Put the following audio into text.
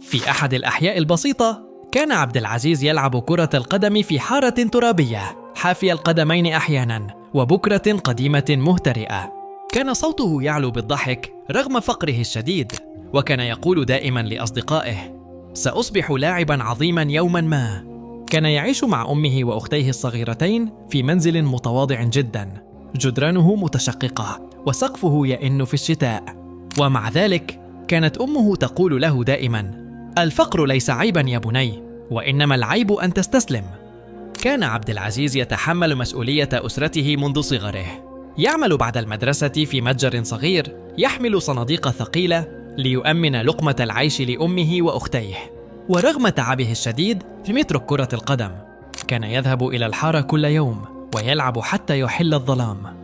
في أحد الأحياء البسيطة، كان عبد العزيز يلعب كرة القدم في حارة ترابية، حافي القدمين أحياناً، وبكرة قديمة مهترئة. كان صوته يعلو بالضحك رغم فقره الشديد، وكان يقول دائماً لأصدقائه: سأصبح لاعباً عظيماً يوماً ما. كان يعيش مع أمه وأختيه الصغيرتين في منزل متواضع جداً، جدرانه متشققة وسقفه يئن في الشتاء. ومع ذلك كانت أمه تقول له دائماً: الفقر ليس عيباً يا بني، وإنما العيب أن تستسلم. كان عبد العزيز يتحمل مسؤولية أسرته منذ صغره. يعمل بعد المدرسة في متجر صغير يحمل صناديق ثقيلة ليؤمن لقمة العيش لأمه وأختيه. ورغم تعبه الشديد لم يترك كرة القدم. كان يذهب إلى الحارة كل يوم ويلعب حتى يحل الظلام.